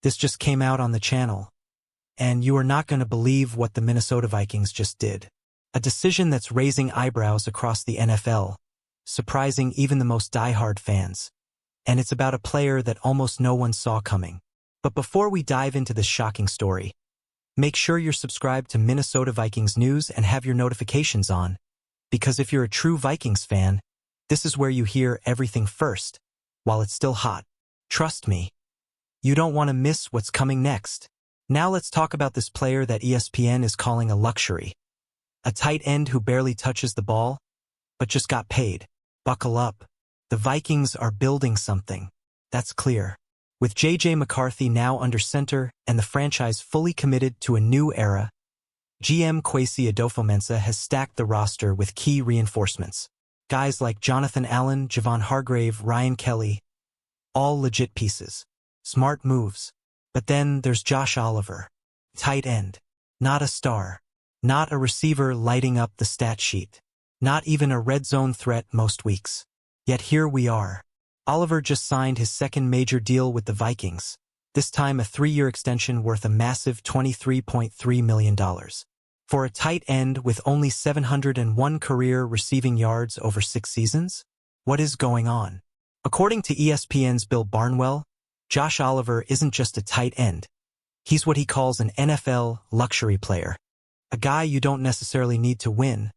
This just came out on the channel. And you are not going to believe what the Minnesota Vikings just did. A decision that's raising eyebrows across the NFL, surprising even the most diehard fans. And it's about a player that almost no one saw coming. But before we dive into this shocking story, make sure you're subscribed to Minnesota Vikings News and have your notifications on, because if you're a true Vikings fan, this is where you hear everything first, while it's still hot. Trust me, you don't want to miss what's coming next. Now let's talk about this player that ESPN is calling a luxury. A tight end who barely touches the ball, but just got paid. Buckle up. The Vikings are building something. That's clear. With J.J. McCarthy now under center and the franchise fully committed to a new era, GM Kwesi Adofo-Mensah has stacked the roster with key reinforcements. Guys like Jonathan Allen, Javon Hargrave, Ryan Kelly, all legit pieces. Smart moves. But then there's Josh Oliver, tight end. Not a star. Not a receiver lighting up the stat sheet. Not even a red zone threat most weeks. Yet here we are. Oliver just signed his second major deal with the Vikings, this time a 3-year extension worth a massive $23.3 million. For a tight end with only 701 career receiving yards over 6 seasons? What is going on? According to ESPN's Bill Barnwell, Josh Oliver isn't just a tight end. He's what he calls an NFL luxury player. A guy you don't necessarily need to win,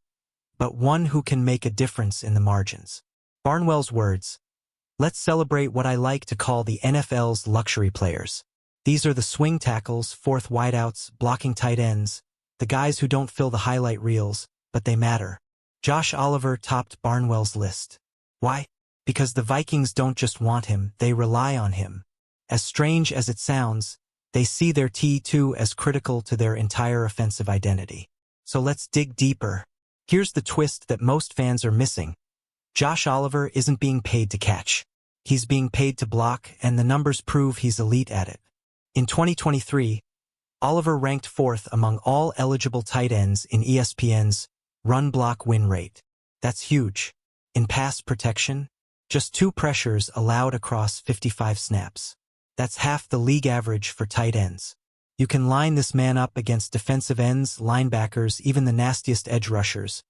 but one who can make a difference in the margins. Barnwell's words, "Let's celebrate what I like to call the NFL's luxury players. These are the swing tackles, fourth wideouts, blocking tight ends, the guys who don't fill the highlight reels, but they matter." Josh Oliver topped Barnwell's list. Why? Because the Vikings don't just want him, they rely on him. As strange as it sounds, they see their T2 as critical to their entire offensive identity. So let's dig deeper. Here's the twist that most fans are missing. Josh Oliver isn't being paid to catch. He's being paid to block, and the numbers prove he's elite at it. In 2023, Oliver ranked 4th among all eligible tight ends in ESPN's run-block win rate. That's huge. In pass protection, just 2 pressures allowed across 55 snaps. That's half the league average for tight ends. You can line this man up against defensive ends, linebackers, even the nastiest edge rushers,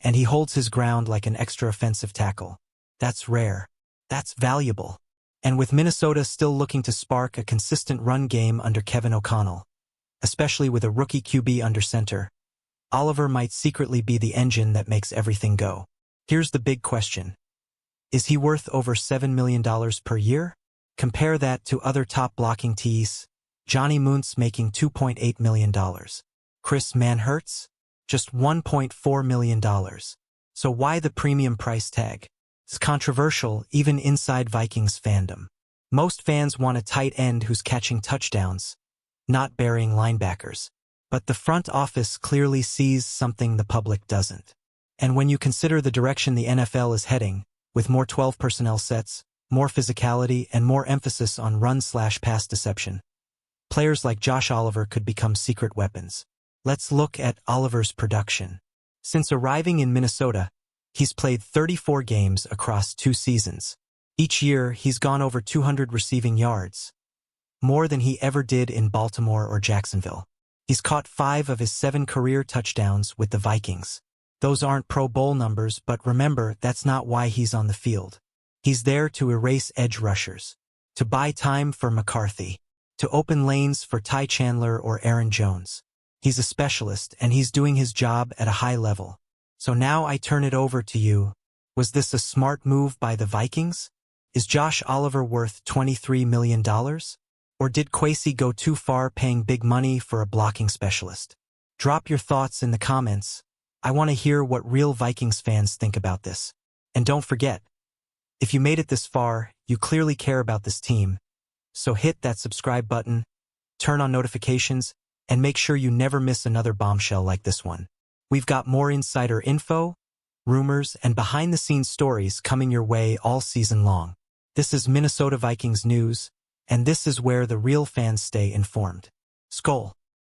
and he holds his ground like an extra offensive tackle. That's rare. That's valuable. And with Minnesota still looking to spark a consistent run game under Kevin O'Connell, especially with a rookie QB under center, Oliver might secretly be the engine that makes everything go. Here's the big question. Is he worth over $7 million per year? Compare that to other top blocking Ts, Johnny Muntz making $2.8 million. Chris Manhertz? Just $1.4 million. So why the premium price tag? It's controversial even inside Vikings fandom. Most fans want a tight end who's catching touchdowns, not burying linebackers. But the front office clearly sees something the public doesn't. And when you consider the direction the NFL is heading, with more 12 personnel sets, more physicality, and more emphasis on run/pass deception, players like Josh Oliver could become secret weapons. Let's look at Oliver's production. Since arriving in Minnesota, he's played 34 games across 2 seasons. Each year, he's gone over 200 receiving yards, more than he ever did in Baltimore or Jacksonville. He's caught 5 of his 7 career touchdowns with the Vikings. Those aren't Pro Bowl numbers, but remember, that's not why he's on the field. He's there to erase edge rushers, to buy time for McCarthy, to open lanes for Ty Chandler or Aaron Jones. He's a specialist, and he's doing his job at a high level. So now I turn it over to you. Was this a smart move by the Vikings? Is Josh Oliver worth $23 million? Or did Kwesi go too far paying big money for a blocking specialist? Drop your thoughts in the comments. I want to hear what real Vikings fans think about this. And don't forget, if you made it this far, you clearly care about this team. So hit that subscribe button, turn on notifications, and make sure you never miss another bombshell like this one. We've got more insider info, rumors, and behind-the-scenes stories coming your way all season long. This is Minnesota Vikings News, and this is where the real fans stay informed. Skol.